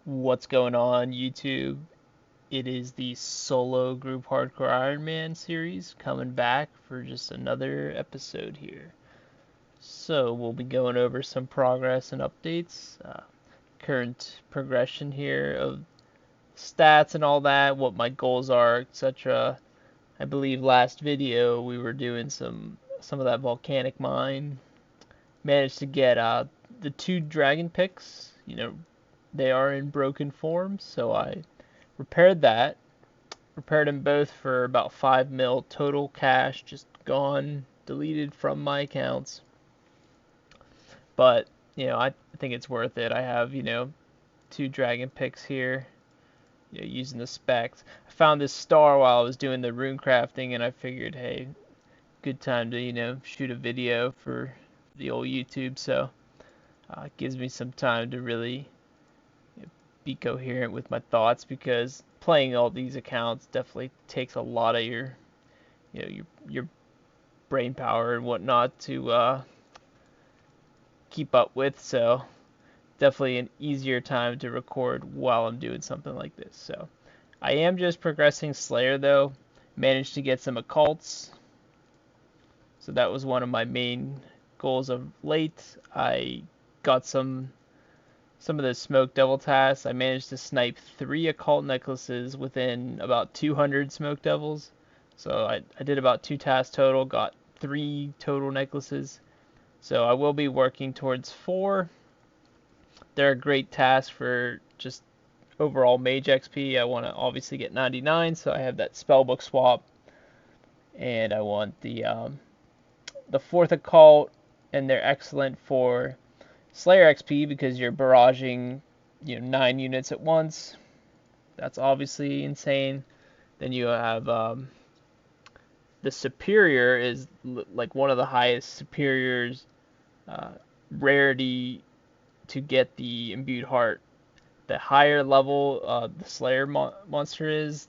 What's going on, YouTube? It is the solo group Hardcore Iron Man series coming back for just another episode here. So, we'll be going over some progress and updates, current progression here of stats and all that, what my goals are, etc. I believe last video we were doing some of that volcanic mine. Managed to get the two dragon picks, they are in broken form, so I repaired that. Repaired them both for about 5 mil total cash, just gone, deleted from my accounts. But, I think it's worth it. I have, two dragon picks here, using the specs. I found this star while I was doing the rune crafting, and I figured, hey, good time to, shoot a video for the old YouTube. So, it gives me some time to really be coherent with my thoughts, because playing all these accounts definitely takes a lot of your brain power and whatnot to keep up with. So definitely an easier time to record while I'm doing something like this. So I am just progressing Slayer though. Managed to get some occults. So that was one of my main goals of late. I got some of the smoke devil tasks. I managed to snipe 3 occult necklaces within about 200 smoke devils. So I did about 2 tasks total, got 3 total necklaces. So I will be working towards 4. They're a great task for just overall mage XP. I want to obviously get 99, so I have that spellbook swap. And I want the 4th occult, and they're excellent for Slayer XP because you're barraging 9 units at once. That's obviously insane. Then you have the superior is like one of the highest superiors uh, rarity to get the imbued heart. The higher level the Slayer monster is,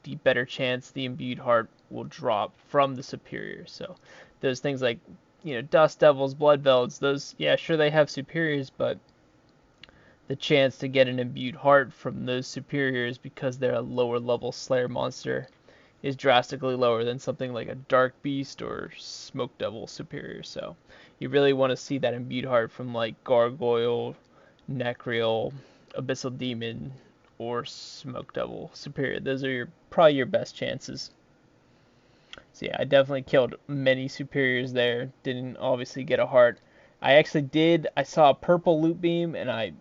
the better chance the imbued heart will drop from the superior. So those things like Dust Devils, Blood Velds, those, yeah, sure, they have superiors, but the chance to get an imbued heart from those superiors, because they're a lower level Slayer monster, is drastically lower than something like a Dark Beast or Smoke Devil superior. So you really want to see that imbued heart from like Gargoyle, Necrial, Abyssal Demon, or Smoke Devil superior. Those are probably your best chances. So yeah, I definitely killed many superiors there. Didn't obviously get a heart. I actually did. I saw a purple loot beam and I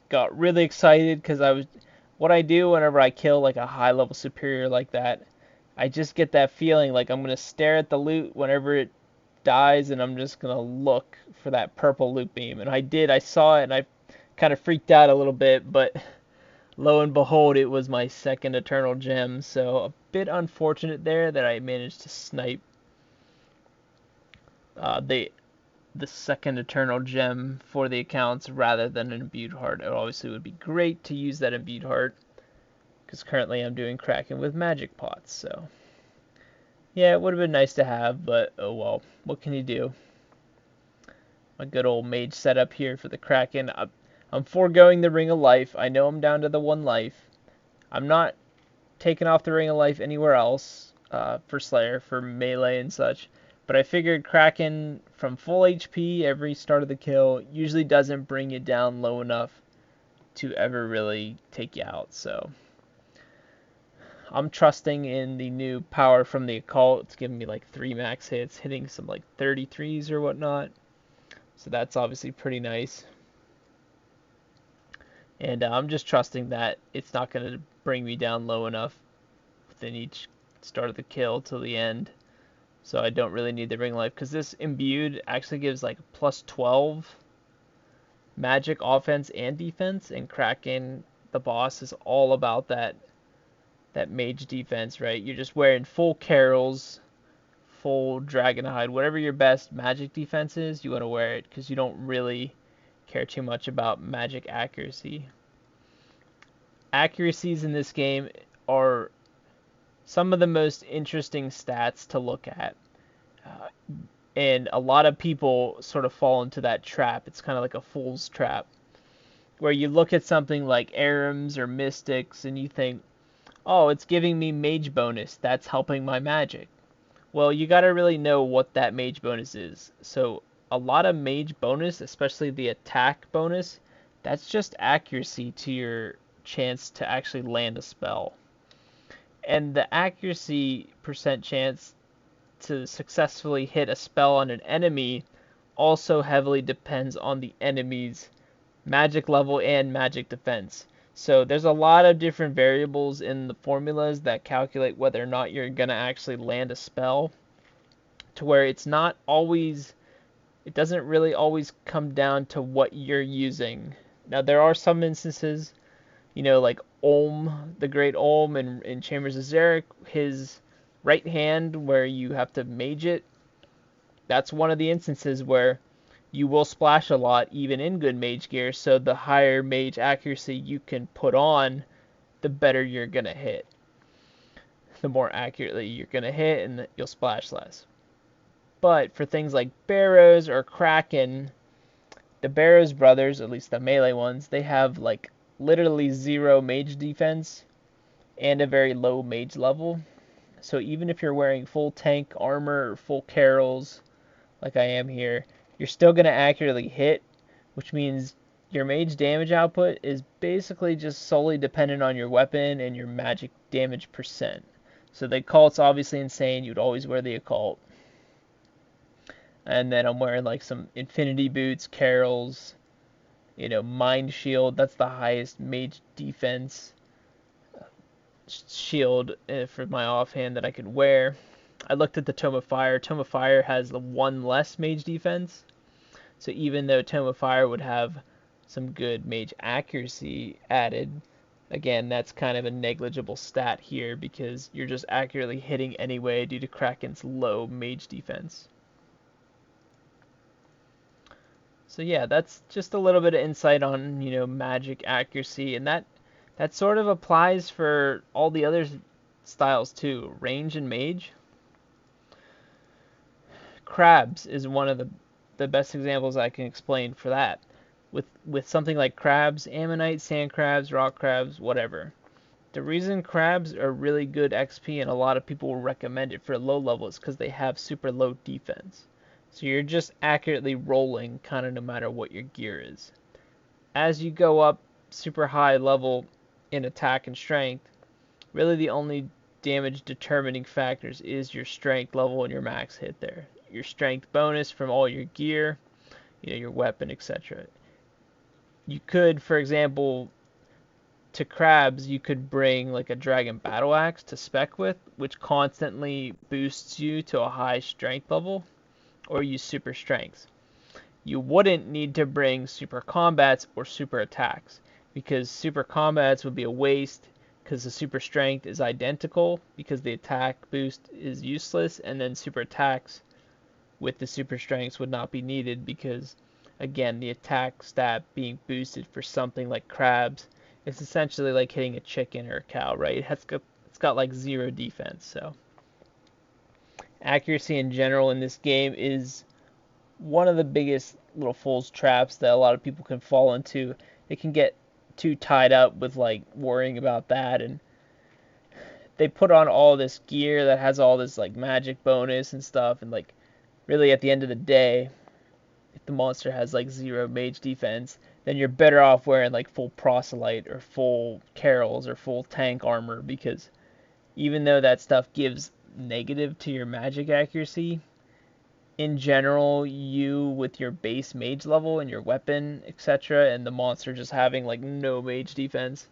got really excited because what I do whenever I kill like a high level superior like that, I just get that feeling like I'm gonna stare at the loot whenever it dies, and I'm just gonna look for that purple loot beam. And I did. I saw it and I kind of freaked out a little bit, but lo and behold, it was my second eternal gem. So a bit unfortunate there that I managed to snipe the second eternal gem for the accounts rather than an imbued heart. It obviously would be great to use that imbued heart, because currently I'm doing Kraken with magic pots. So yeah, it would have been nice to have, but oh well, what can you do? My good old mage setup here for the Kraken. I'm foregoing the Ring of Life. I know I'm down to the 1 life. I'm not taking off the Ring of Life anywhere else for Slayer, for melee and such. But I figured Kraken from full HP every start of the kill usually doesn't bring you down low enough to ever really take you out. So I'm trusting in the new power from the Occult. It's giving me like 3 max hits, hitting some like 33s or whatnot. So that's obviously pretty nice. And I'm just trusting that it's not going to bring me down low enough within each start of the kill till the end. So I don't really need the ring life, because this imbued actually gives like plus 12 magic offense and defense, and Kraken, the boss, is all about that mage defense, right? You're just wearing full carols, full dragonhide, whatever your best magic defense is, you want to wear it, because you don't really care too much about magic accuracy. Accuracies in this game are some of the most interesting stats to look at. And a lot of people sort of fall into that trap. It's kind of like a fool's trap. where you look at something like Arims or Mystics and you think, oh, it's giving me mage bonus, that's helping my magic. Well, you gotta really know what that mage bonus is. So a lot of mage bonus, especially the attack bonus, that's just accuracy to your chance to actually land a spell. And the accuracy percent chance to successfully hit a spell on an enemy also heavily depends on the enemy's magic level and magic defense. So there's a lot of different variables in the formulas that calculate whether or not you're going to actually land a spell, to where it's not always, it doesn't really always come down to what you're using. Now there are some instances, like Olm, the Great Olm in Chambers of Xeric, his right hand where you have to mage it, that's one of the instances where you will splash a lot even in good mage gear, so the higher mage accuracy you can put on, the better you're going to hit. The more accurately you're going to hit, and you'll splash less. But for things like Barrows or Kraken, the Barrows brothers, at least the melee ones, they have like literally 0 mage defense and a very low mage level. So even if you're wearing full tank armor or full carols, like I am here, you're still going to accurately hit, which means your mage damage output is basically just solely dependent on your weapon and your magic damage percent. So the occult's obviously insane. You'd always wear the occult. And then I'm wearing like some infinity boots, carols, mind shield. That's the highest mage defense shield for my offhand that I could wear. I looked at the Tome of Fire. Tome of Fire has the 1 less mage defense. So even though Tome of Fire would have some good mage accuracy added, again, that's kind of a negligible stat here because you're just accurately hitting anyway due to Kraken's low mage defense. So yeah, that's just a little bit of insight on, magic accuracy, and that sort of applies for all the other styles too, range and mage. Crabs is one of the best examples I can explain for that. With something like crabs, ammonite, sand crabs, rock crabs, whatever. The reason crabs are really good XP and a lot of people will recommend it for low level is because they have super low defense. So you're just accurately rolling kind of no matter what your gear is. As you go up super high level in attack and strength, really the only damage determining factors is your strength level and your max hit there. Your strength bonus from all your gear, your weapon, etc. You could, for example, to crabs, you could bring like a dragon battle axe to spec with, which constantly boosts you to a high strength level, or use super strengths. You wouldn't need to bring super combats or super attacks, because super combats would be a waste because the super strength is identical because the attack boost is useless, and then super attacks with the super strengths would not be needed because, again, the attack stat being boosted for something like crabs, it's essentially like hitting a chicken or a cow, right? It's got like 0 defense, so accuracy in general in this game is one of the biggest little fool's traps that a lot of people can fall into. It can get too tied up with like worrying about that, and they put on all this gear that has all this like magic bonus and stuff, and like really at the end of the day, if the monster has like 0 mage defense, then you're better off wearing like full proselyte or full carols or full tank armor, because even though that stuff gives negative to your magic accuracy, in general, you with your base mage level and your weapon, etc., and the monster just having like no mage defense,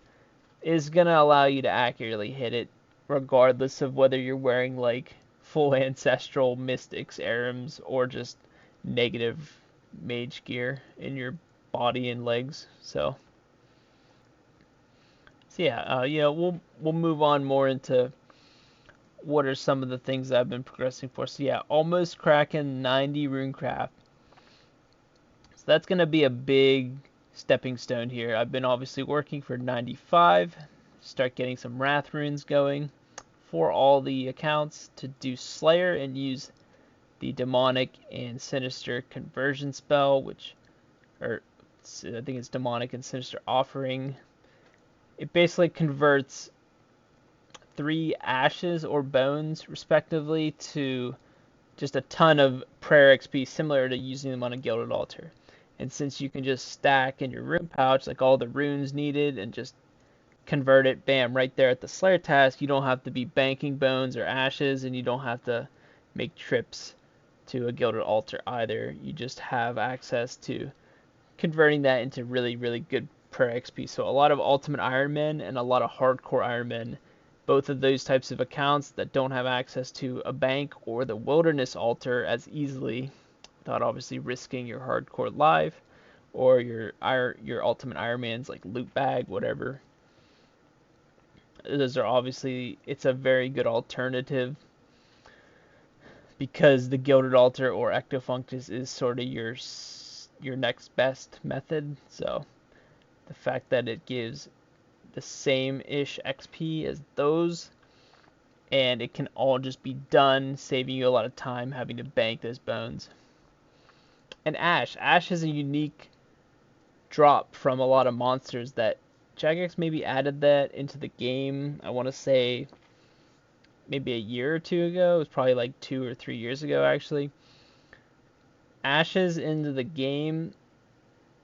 is gonna allow you to accurately hit it, regardless of whether you're wearing like full ancestral mystics, Arims, or just negative mage gear in your body and legs. So yeah, we'll move on more into what are some of the things that I've been progressing for. So yeah, almost cracking 90 runecraft. So that's going to be a big stepping stone here. I've been obviously working for 95, start getting some wrath runes going for all the accounts to do Slayer and use the demonic and sinister conversion spell, which, or I think it's Demonic and Sinister Offering. It basically converts 3 ashes or bones, respectively, to just a ton of prayer XP, similar to using them on a Gilded Altar. And since you can just stack in your rune pouch, like all the runes needed, and just convert it, bam, right there at the Slayer task, you don't have to be banking bones or ashes, and you don't have to make trips to a Gilded Altar either. You just have access to converting that into really, really good prayer XP. So a lot of Ultimate Iron Men and a lot of Hardcore Iron Men, both of those types of accounts that don't have access to a bank or the Wilderness Altar as easily, without obviously risking your Hardcore life or your Ultimate Iron Mans like loot bag, whatever. Those are obviously, it's a very good alternative because the Gilded Altar or Ectofunctus is sort of your next best method. So the fact that it gives the same-ish XP as those, and it can all just be done, saving you a lot of time having to bank those bones. And Ash is a unique drop from a lot of monsters that Jagex maybe added that into the game. I want to say maybe a year or two ago. It was probably like 2 or 3 years ago, actually. Ashes into the game,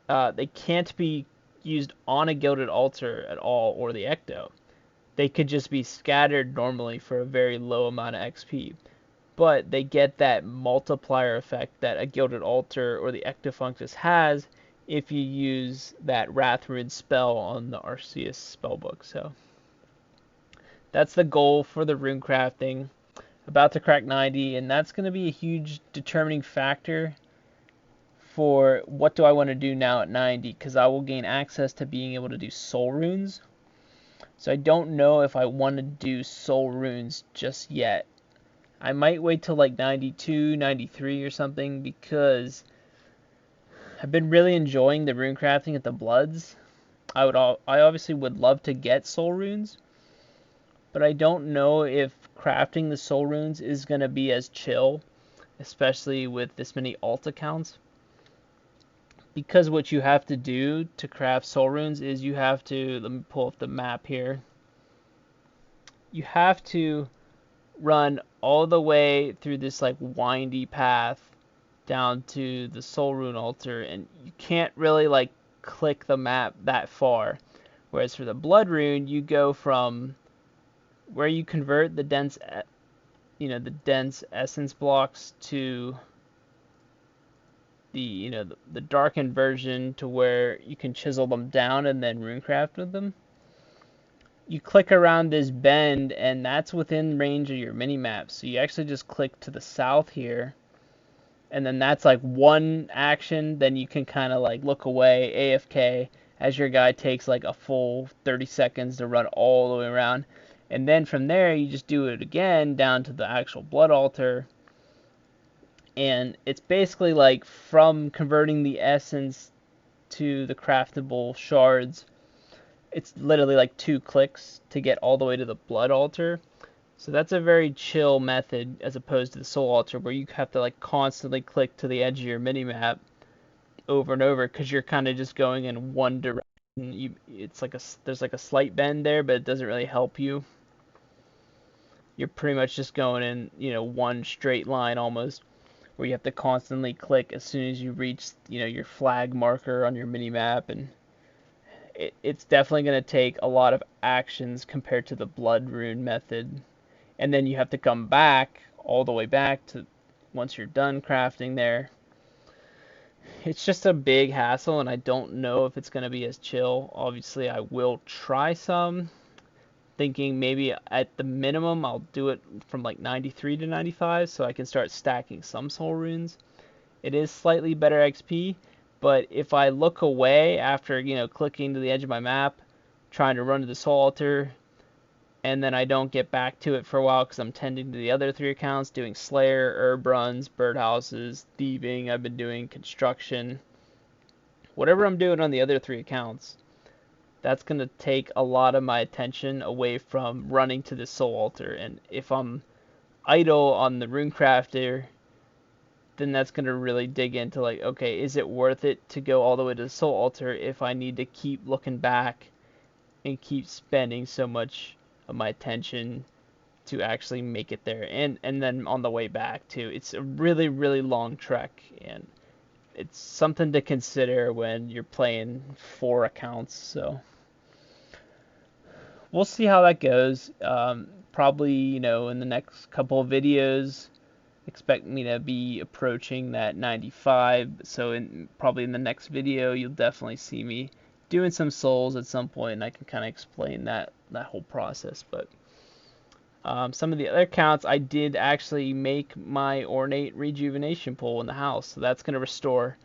they can't be used on a Gilded Altar at all, or the Ecto. They could just be scattered normally for a very low amount of XP. But they get that multiplier effect that a Gilded Altar or the Ectofunctus has if you use that Wrath Rune spell on the Arceus spellbook. So that's the goal for the rune crafting. About to crack 90, and that's going to be a huge determining factor for what do I want to do now at 90, because I will gain access to being able to do soul runes. So I don't know if I want to do soul runes just yet. I might wait till like 92, 93 or something, because I've been really enjoying the rune crafting at the Bloods. I obviously would love to get soul runes, but I don't know if crafting the soul runes is going to be as chill, especially with this many alt accounts. Because what you have to do to craft soul runes is you have to, let me pull up the map here. You have to run all the way through this like windy path down to the soul rune altar, and you can't really like click the map that far. Whereas for the blood rune, you go from where you convert the dense essence blocks to the darkened version, to where you can chisel them down and then runecraft with them. You click around this bend, and that's within range of your mini map. So you actually just click to the south here, and then that's like one action. Then you can kind of like look away, AFK, as your guy takes like a full 30 seconds to run all the way around. And then from there, you just do it again down to the actual blood altar. And it's basically like from converting the essence to the craftable shards, it's literally like 2 clicks to get all the way to the blood altar. So that's a very chill method as opposed to the soul altar, where you have to like constantly click to the edge of your minimap over and over, because you're kind of just going in one direction. It's like there's like a slight bend there, but it doesn't really help you. You're pretty much just going in, one straight line almost, where you have to constantly click as soon as you reach, your flag marker on your minimap, and it's definitely going to take a lot of actions compared to the blood rune method. And then you have to come back, all the way back to once you're done crafting there. It's just a big hassle, and I don't know if it's going to be as chill. Obviously, I will try some, thinking maybe at the minimum I'll do it from like 93 to 95 so I can start stacking some soul runes. It is slightly better XP, but if I look away after, clicking to the edge of my map, trying to run to the soul altar, and then I don't get back to it for a while because I'm tending to the other 3 accounts, doing Slayer, herb runs, birdhouses, thieving, I've been doing construction, whatever I'm doing on the other 3 accounts, that's going to take a lot of my attention away from running to the soul altar. And if I'm idle on the runecrafter, then that's going to really dig into like, okay, is it worth it to go all the way to the soul altar if I need to keep looking back and keep spending so much of my attention to actually make it there, and then on the way back too. It's a really, really long trek, and it's something to consider when you're playing 4 accounts. So we'll see how that goes. Probably, in the next couple of videos, expect me to be approaching that 95. So probably in the next video, you'll definitely see me doing some souls at some point, and I can kind of explain that whole process. But some of the other accounts, I did actually make my Ornate rejuvenation pool in the house, so that's going to restore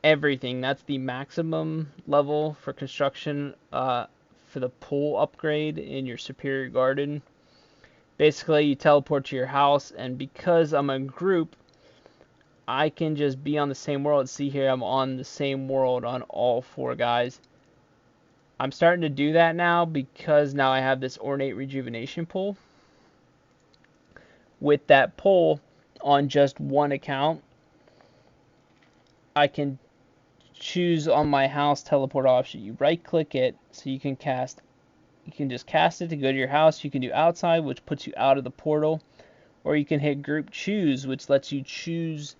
everything. That's the maximum level for construction for the pool upgrade in your superior garden. Basically, you teleport to your house, and because I'm a group, I can just be on the same world. See here, I'm on the same world on all 4 guys. I'm starting to do that now because now I have this Ornate rejuvenation pool. With that pull on just one account, I can choose on my house teleport option. You right click it so you can just cast it to go to your house. You can do outside, which puts you out of the portal, or you can hit group choose, which lets you choose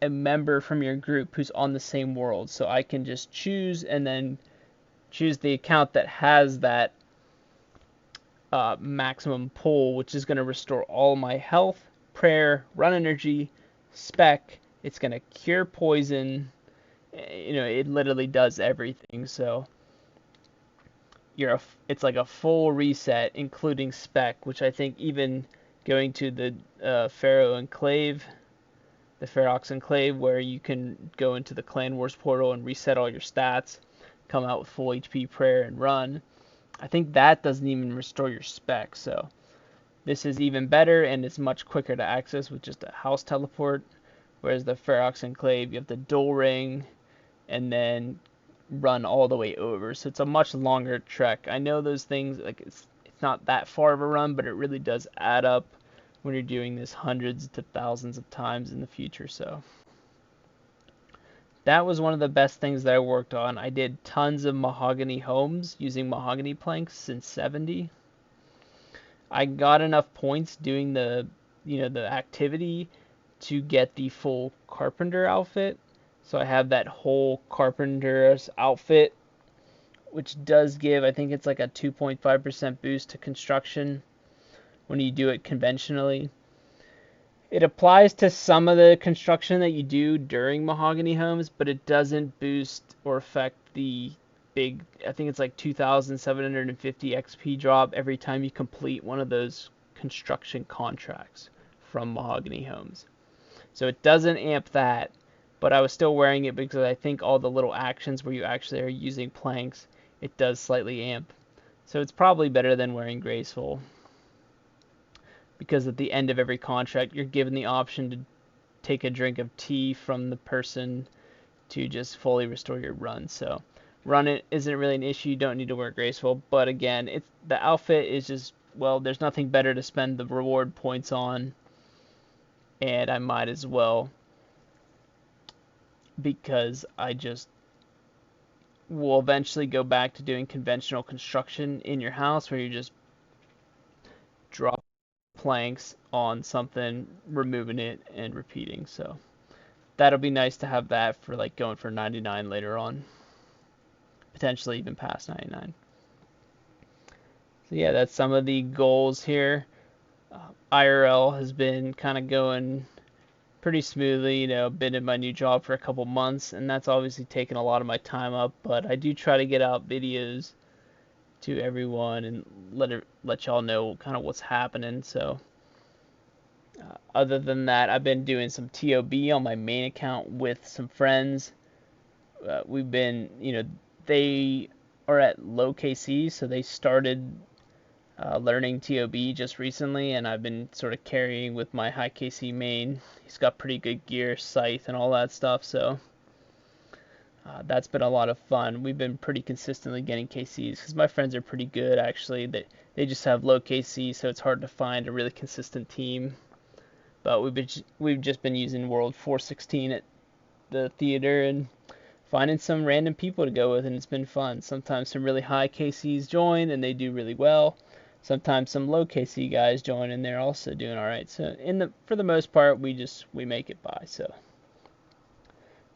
a member from your group who's on the same world. So I can just choose and then choose the account that has that maximum pull, which is going to restore all my health, prayer, run energy, spec. It's going to cure poison. It literally does everything. So it's like a full reset, including spec, which I think even going to the Pharaoh Enclave, the Ferox Enclave, where you can go into the Clan Wars portal and reset all your stats, come out with full HP, prayer, and run. I think that doesn't even restore your spec, so this is even better, and it's much quicker to access with just a house teleport, whereas the Ferox Enclave, you have to dual ring and then run all the way over, so it's a much longer trek. I know those things, like it's not that far of a run, but it really does add up when you're doing this hundreds to thousands of times in the future. So that was one of the best things that I worked on. I did tons of mahogany homes using mahogany planks since 70. I got enough points doing the activity to get the full carpenter outfit. So I have that whole carpenter's outfit, which does give, I think it's like a 2.5% boost to construction when you do it conventionally. It applies to some of the construction that you do during mahogany homes, but it doesn't boost or affect the big, I think it's like 2,750 XP drop every time you complete one of those construction contracts from mahogany homes. So it doesn't amp that, but I was still wearing it because I think all the little actions where you actually are using planks, it does slightly amp. So it's probably better than wearing graceful, because at the end of every contract, you're given the option to take a drink of tea from the person to just fully restore your run. So run it isn't really an issue. You don't need to wear graceful, but again, the outfit is just, well, there's nothing better to spend the reward points on, and I might as well, because I just will eventually go back to doing conventional construction in your house where you just drop planks on something, removing it, and repeating. So that'll be nice to have that for like going for 99 later on, potentially even past 99. So yeah, that's some of the goals here. IRL has been kind of going pretty smoothly. Been in my new job for a couple months, and that's obviously taken a lot of my time up, but I do try to get out videos to everyone and let y'all know kind of what's happening. So other than that, I've been doing some TOB on my main account with some friends. We've been, they are at low KC, so they started learning TOB just recently, and I've been sort of carrying with my high KC main. He's got pretty good gear, scythe, and all that stuff, so that's been a lot of fun. We've been pretty consistently getting KCs because my friends are pretty good, actually. They just have low KC, so it's hard to find a really consistent team But we've just been using World 416 at the theater and finding some random people to go with, and it's been fun. Sometimes some really high KCs join and they do really well. Sometimes some low KC guys join and they're also doing all right. So for the most part, we make it by. So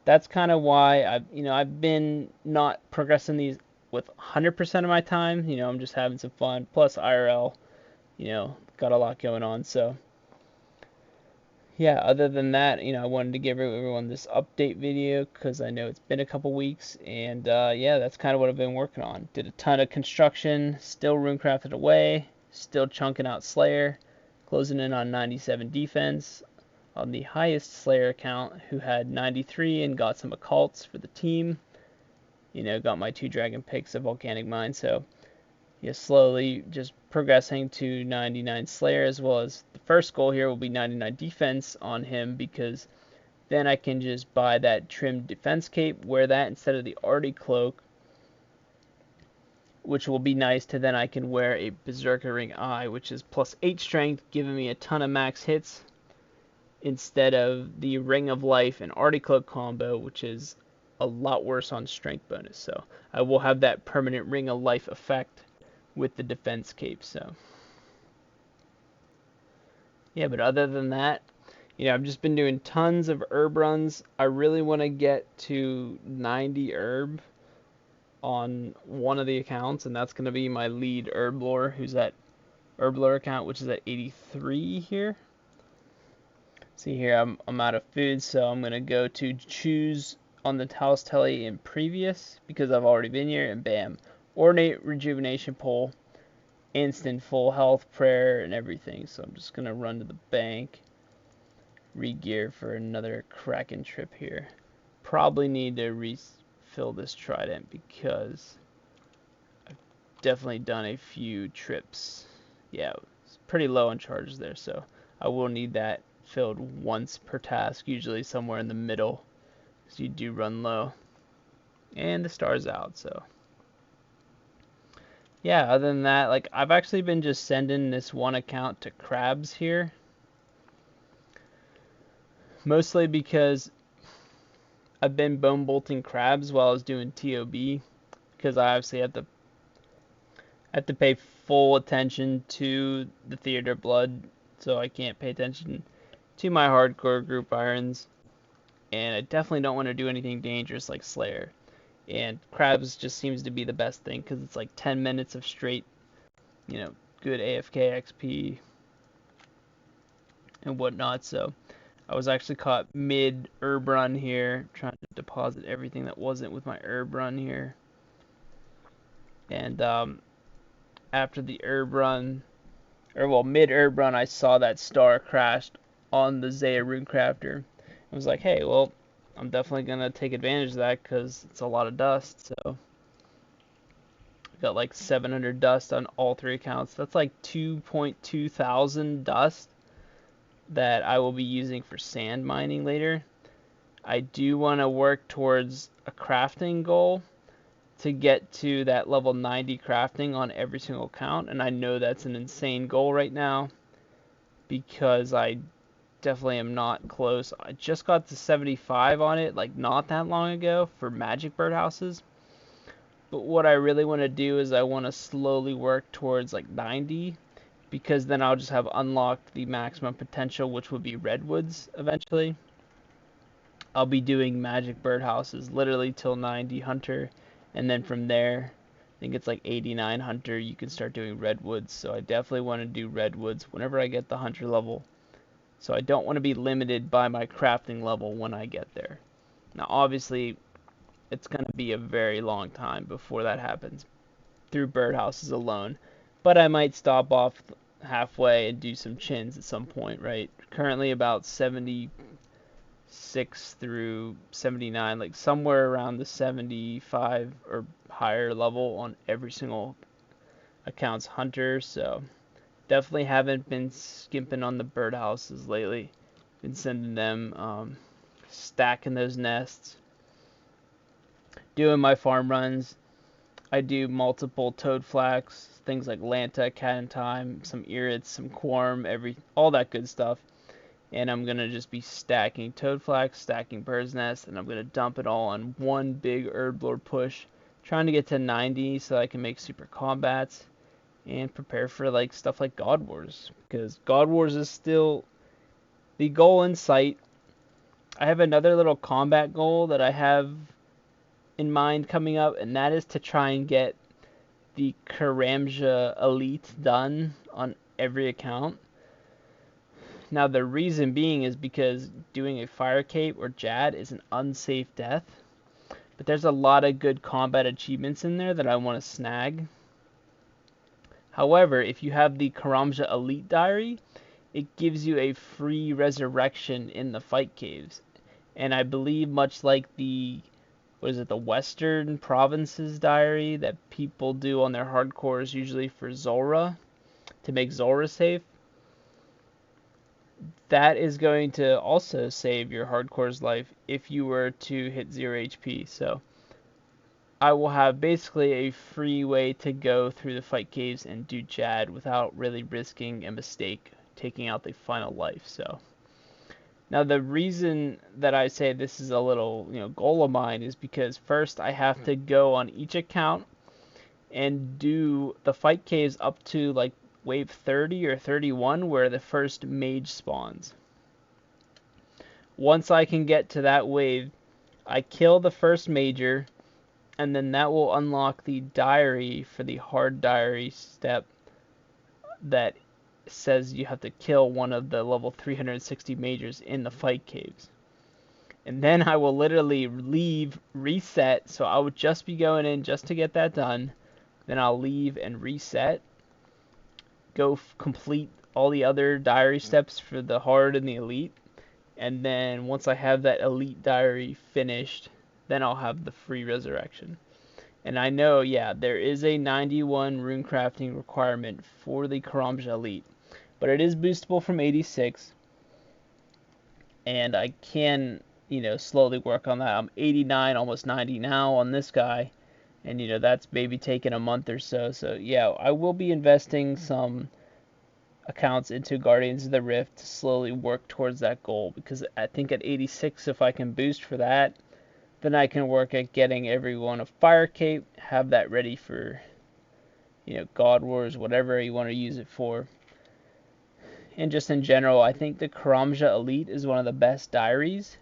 that's kind of why I've been not progressing these with 100% of my time. I'm just having some fun. Plus IRL, got a lot going on. So yeah, other than that, I wanted to give everyone this update video because I know it's been a couple weeks, and yeah, that's kind of what I've been working on. Did a ton of construction, still runecrafted away, still chunking out Slayer, closing in on 97 defense on the highest Slayer account, who had 93 and got some occults for the team. Got my 2 dragon picks of volcanic mine, so yeah, slowly just progressing to 99 Slayer, as well as the first goal here will be 99 defense on him, because then I can just buy that trimmed defense cape, wear that instead of the Artie cloak, which will be nice to then I can wear a Berserker Ring Eye, which is plus 8 strength, giving me a ton of max hits, instead of the Ring of Life and Artie cloak combo, which is a lot worse on strength bonus. So I will have that permanent Ring of Life effect with the defense cape. So yeah, but other than that, I've just been doing tons of herb runs. I really want to get to 90 herb on one of the accounts, and that's going to be my lead herb lore, who's at herb lore account, which is at 83 here. See here, I'm out of food, so I'm going to go to choose on the house telly in previous, because I've already been here, and bam, Ornate rejuvenation pole, instant full health, prayer, and everything. So I'm just gonna run to the bank, re-gear for another Kraken trip here. Probably need to refill this trident because I've definitely done a few trips. Yeah, it's pretty low on charges there, so I will need that filled once per task, usually somewhere in the middle, because you do run low. And the star's out, so yeah, other than that, like, I've actually been just sending this one account to crabs here. Mostly because I've been bone bolting crabs while I was doing TOB, because I obviously have to pay full attention to the theater blood, so I can't pay attention to my hardcore group irons. And I definitely don't want to do anything dangerous like Slayer. And crabs just seems to be the best thing, because it's like 10 minutes of straight, good AFK XP and whatnot. So I was actually caught mid herb run here, trying to deposit everything that wasn't with my herb run here. And after the herb run, mid herb run, I saw that star crashed on the Zaya Runecrafter. I was like, hey, well, I'm definitely going to take advantage of that because it's a lot of dust. So I got like 700 dust on all 3 accounts. That's like 2.2 thousand dust that I will be using for sand mining later. I do want to work towards a crafting goal to get to that level 90 crafting on every single account. And I know that's an insane goal right now, because I definitely am not close. I just got to 75 on it like not that long ago for magic birdhouses. But what I really want to do is I want to slowly work towards like 90, because then I'll just have unlocked the maximum potential, which would be redwoods eventually. I'll be doing magic birdhouses literally till 90 hunter, and then from there, I think it's like 89 hunter, you can start doing redwoods. So I definitely want to do redwoods whenever I get the hunter level. So I don't want to be limited by my crafting level when I get there. Now obviously, it's going to be a very long time before that happens through birdhouses alone. But I might stop off halfway and do some chins at some point, right? Currently about 76 through 79, like somewhere around the 75 or higher level on every single account's hunter. So definitely haven't been skimping on the birdhouses lately. Been sending them, stacking those nests, doing my farm runs. I do multiple toad flax, things like Lanta, Cat in Time, some Irits, some Quorum, all that good stuff. and I'm going to just be stacking Toad Flax, stacking Bird's Nest, and I'm going to dump it all on one big Herb Lord push, trying to get to 90 so I can make super combats and prepare for like stuff like God Wars, because God Wars is still the goal in sight. I have another little combat goal that I have in mind coming up, and that is to try and get the Karamja Elite done on every account. Now the reason being is because doing a Fire Cape or Jad is an unsafe death, but there's a lot of good combat achievements in there that I want to snag. However, if you have the Karamja Elite Diary, it gives you a free resurrection in the fight caves. And I believe much like the Western Provinces Diary that people do on their hardcores usually for Zulrah, to make Zulrah safe, that is going to also save your hardcore's life if you were to hit 0 HP. So I will have basically a free way to go through the fight caves and do Jad without really risking a mistake taking out the final life. So now the reason that I say this is a little goal of mine is because first I have to go on each account and do the fight caves up to like wave 30 or 31 where the first mage spawns. Once I can get to that wave, I kill the first major, and then that will unlock the diary for the hard diary step that says you have to kill one of the level 360 majors in the fight caves. And then I will literally leave, reset, so I would just be going in just to get that done. Then I'll leave and reset, go complete all the other diary steps for the hard and the elite, and then once I have that elite diary finished, then I'll have the free resurrection. And I know, yeah, there is a 91 rune crafting requirement for the Karamja Elite, but it is boostable from 86, and I can, slowly work on that. I'm 89, almost 90 now on this guy, and, that's maybe taking a month or so. So, yeah, I will be investing some accounts into Guardians of the Rift to slowly work towards that goal, because I think at 86, if I can boost for that, then I can work at getting everyone a Fire Cape, have that ready for, God Wars, whatever you want to use it for. And just in general, I think the Karamja Elite is one of the best diaries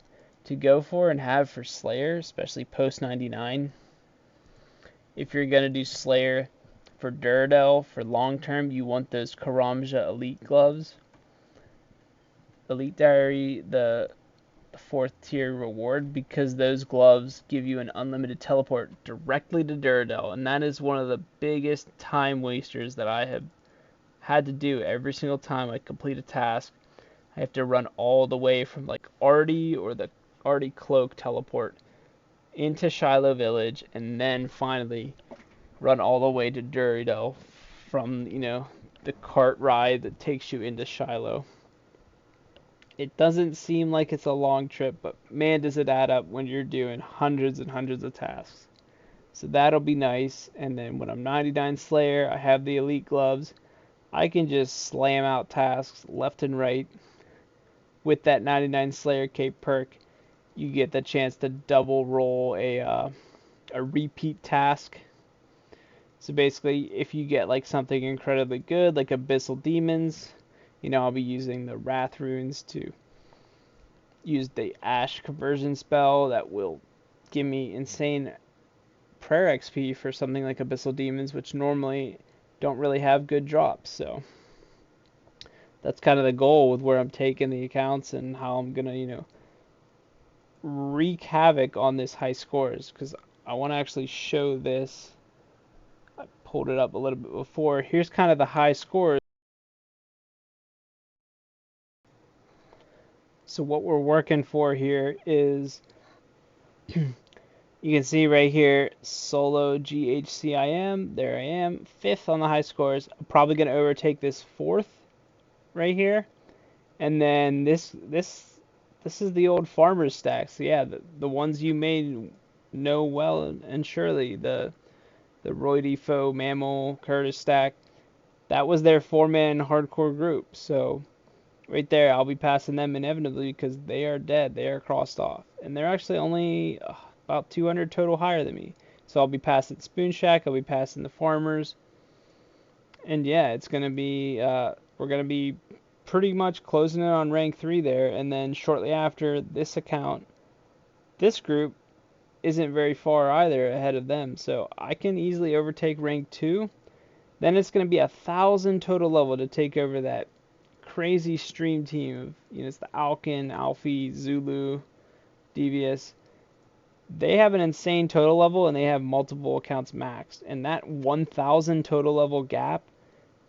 to go for and have for Slayer, especially post 99. If you're going to do Slayer for Duradel for long term, you want those Karamja Elite gloves. Elite Diary, the 4th tier reward, because those gloves give you an unlimited teleport directly to Duradel, and that is one of the biggest time wasters that I have had to do every single time I complete a task. I have to run all the way from like Artie or the Artie Cloak teleport into Shiloh Village, and then finally run all the way to Duradel from, the cart ride that takes you into Shiloh. It doesn't seem like it's a long trip, but man, does it add up when you're doing hundreds and hundreds of tasks. So that'll be nice. And then when I'm 99 Slayer, I have the elite gloves. I can just slam out tasks left and right. With that 99 Slayer cape perk, you get the chance to double roll a repeat task. So basically, if you get like something incredibly good, like Abyssal Demons, I'll be using the Wrath runes to use the Ash conversion spell that will give me insane prayer XP for something like Abyssal Demons, which normally don't really have good drops. So that's kind of the goal with where I'm taking the accounts and how I'm going to, wreak havoc on this high scores, because I want to actually show this. I pulled it up a little bit before. Here's kind of the high scores. So what we're working for here is, you can see right here, solo HCIM. There I am, 5th on the high scores. I'm probably going to overtake this 4th right here. And then this is the old farmer's stack. So yeah, the ones you may know well and surely, the Roy Defoe, Mammal, Curtis stack, that was their 4-man hardcore group. So right there, I'll be passing them inevitably because they are dead. They are crossed off. And they're actually only about 200 total higher than me. So I'll be passing Spoon Shack, I'll be passing the Farmers. And yeah, it's going to be, we're going to be pretty much closing in on rank 3 there. And then shortly after this account, this group isn't very far either ahead of them. So I can easily overtake rank 2. Then it's going to be 1,000 total level to take over that crazy stream team of, it's the Alkin, Alfie, Zulu, Devious. They have an insane total level and they have multiple accounts maxed. And that 1,000 total level gap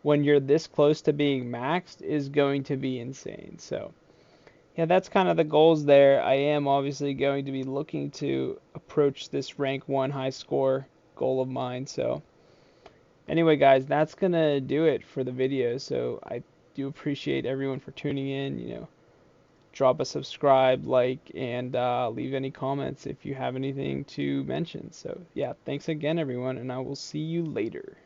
when you're this close to being maxed is going to be insane. So, yeah, that's kind of the goals there. I am obviously going to be looking to approach this rank 1 high score goal of mine. So, anyway, guys, that's going to do it for the video. So, I do appreciate everyone for tuning in. Drop a subscribe, like, and leave any comments if you have anything to mention. So, yeah, thanks again, everyone, and I will see you later.